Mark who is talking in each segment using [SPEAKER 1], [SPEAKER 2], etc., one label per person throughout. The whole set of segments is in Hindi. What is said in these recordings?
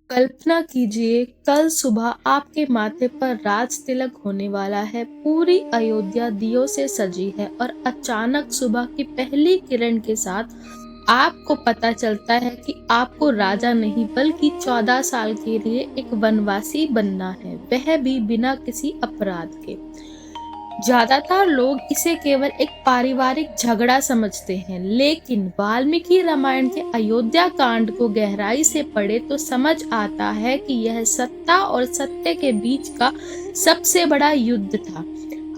[SPEAKER 1] कल्पना कीजिए, कल सुबह आपके माथे पर राज तिलक होने वाला है। पूरी अयोध्या दियों से सजी है और अचानक सुबह की पहली किरण के साथ आपको पता चलता है कि आपको राजा नहीं बल्कि 14 साल के लिए एक वनवासी बनना है, वह भी बिना किसी अपराध के। ज्यादातर लोग इसे केवल एक पारिवारिक झगड़ा समझते हैं, लेकिन वाल्मीकि रामायण के अयोध्या कांड को गहराई से पढ़े तो समझ आता है कि यह सत्ता और सत्य के बीच का सबसे बड़ा युद्ध था।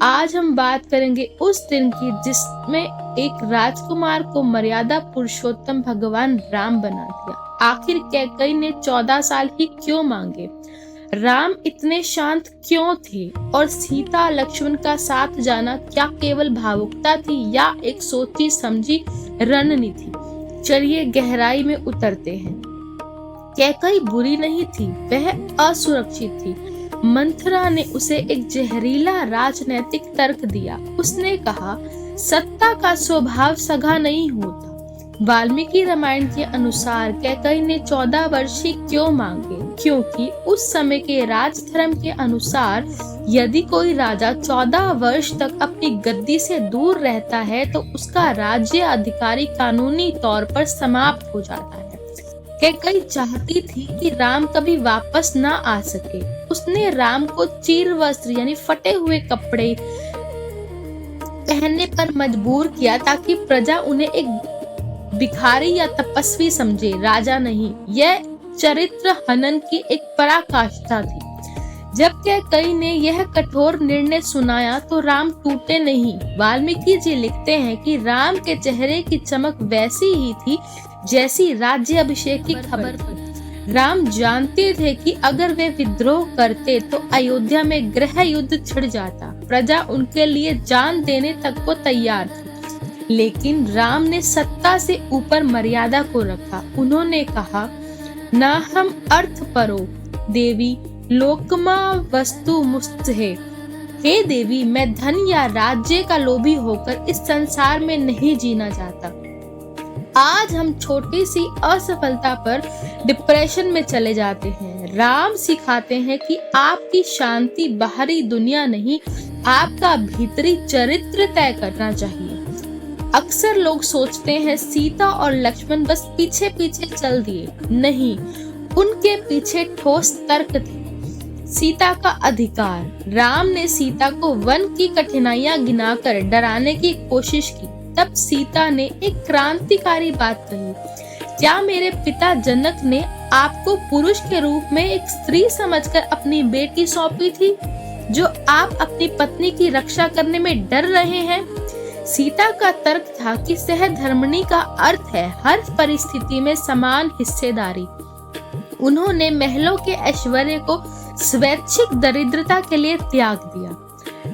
[SPEAKER 1] आज हम बात करेंगे उस दिन की जिसमें एक राजकुमार को मर्यादा पुरुषोत्तम भगवान राम बना दिया। आखिर कैकेयी ने 14 साल ही क्यों मांगे? राम इतने शांत क्यों थे? और सीता लक्ष्मण का साथ जाना क्या केवल भावुकता थी या एक सोची समझी रणनीति? चलिए गहराई में उतरते हैं। कैकेयी बुरी नहीं थी, वह असुरक्षित थी। मंथरा ने उसे एक जहरीला राजनैतिक तर्क दिया। उसने कहा, सत्ता का स्वभाव सगा नहीं होता। वाल्मीकि रामायण के अनुसार कैकेयी ने 14 वर्ष ही क्यों मांगे? क्योंकि उस समय के राजधर्म के अनुसार यदि कोई राजा 14 वर्ष तक अपनी गद्दी से दूर रहता है तो उसका राज्य अधिकारी कानूनी तौर पर समाप्त हो जाता है। कैकेयी चाहती थी कि राम कभी वापस न आ सके। उसने राम को चीर वस्त्र यानी फटे हुए कपड़े पहनने पर मजबूर किया ताकि प्रजा उन्हें एक भिखारी या तपस्वी समझे, राजा नहीं। यह चरित्र हनन की एक पराकाष्ठा थी। जब कैकेयी ने यह कठोर निर्णय सुनाया तो राम टूटे नहीं। वाल्मीकि जी लिखते हैं कि राम के चेहरे की चमक वैसी ही थी जैसी राज्य अभिषेक की खबर थी। राम जानते थे कि अगर वे विद्रोह करते तो अयोध्या में गृह युद्ध छिड़ जाता। प्रजा उनके लिए जान देने तक को तैयार थी, लेकिन राम ने सत्ता से ऊपर मर्यादा को रखा। उन्होंने कहा, ना हम अर्थ परो देवी लोकमा वस्तु मुस्तहे। हे देवी, मैं धन या राज्य का लोभी होकर इस संसार में नहीं जीना चाहता। आज हम छोटी सी असफलता पर डिप्रेशन में चले जाते हैं। राम सिखाते हैं कि आपकी शांति बाहरी दुनिया नहीं, आपका भीतरी चरित्र तय करना चाहिए। अक्सर लोग सोचते हैं सीता और लक्ष्मण बस पीछे पीछे चल दिए। नहीं, उनके पीछे ठोस तर्क थे। सीता का अधिकार। राम ने सीता को वन की कठिनाइयां गिनाकर डराने की कोशिश की। तब सीता ने एक क्रांतिकारी बात कही, क्या मेरे पिता जनक ने आपको पुरुष के रूप में एक स्त्री समझकर अपनी बेटी सौंपी थी, जो आप अपनी पत्नी की रक्षा करने में डर रहे हैं? सीता का तर्क था कि सहधर्मिणी का अर्थ है हर परिस्थिति में समान हिस्सेदारी। उन्होंने महलों के ऐश्वर्य को स्वैच्छिक दरिद्रता के लिए त्याग दिया।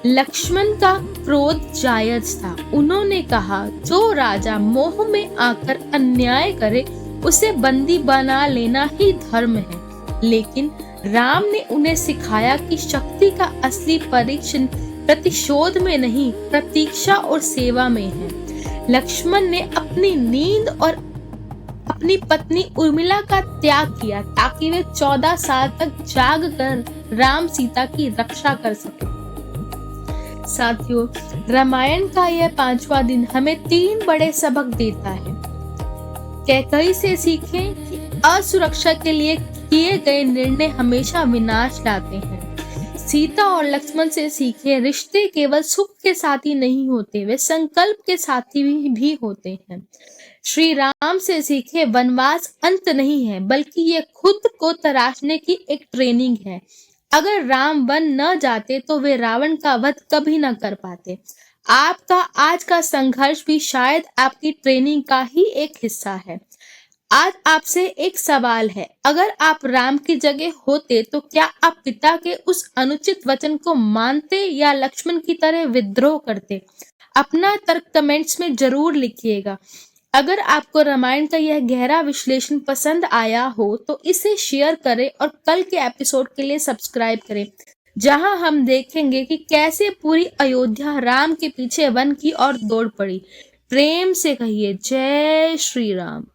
[SPEAKER 1] लक्ष्मण का क्रोध जायज था। उन्होंने कहा, जो राजा मोह में आकर अन्याय करे उसे बंदी बना लेना ही धर्म है। लेकिन राम ने उन्हें सिखाया कि शक्ति का असली परीक्षण प्रतिशोध में नहीं, प्रतीक्षा और सेवा में है। लक्ष्मण ने अपनी नींद और अपनी पत्नी उर्मिला का त्याग किया ताकि वे 14 साल तक जाग कर राम सीता की रक्षा कर सके। साथियों, रामायण का यह 5वां दिन हमें 3 बड़े सबक देता है। कैकेयी से सीखें कि असुरक्षा के लिए किए गए निर्णय हमेशा विनाश लाते हैं। सीता और लक्ष्मण से सीखे, रिश्ते केवल सुख के साथी नहीं होते, वे संकल्प के साथी भी होते हैं। श्री राम से सीखे, वनवास अंत नहीं है बल्कि ये खुद को तराशने की एक ट्रेनिंग है। अगर राम वन न जाते तो वे रावण का वध कभी न कर पाते। आपका आज का संघर्ष भी शायद आपकी ट्रेनिंग का ही एक हिस्सा है। आज आपसे एक सवाल है, अगर आप राम की जगह होते तो क्या आप पिता के उस अनुचित वचन को मानते या लक्ष्मण की तरह विद्रोह करते? अपना तर्क कमेंट्स में जरूर लिखिएगा। अगर आपको रामायण का यह गहरा विश्लेषण पसंद आया हो तो इसे शेयर करें और कल के एपिसोड के लिए सब्सक्राइब करें, जहां हम देखेंगे कि कैसे पूरी अयोध्या राम के पीछे वन की ओर दौड़ पड़ी। प्रेम से कहिए, जय श्री राम।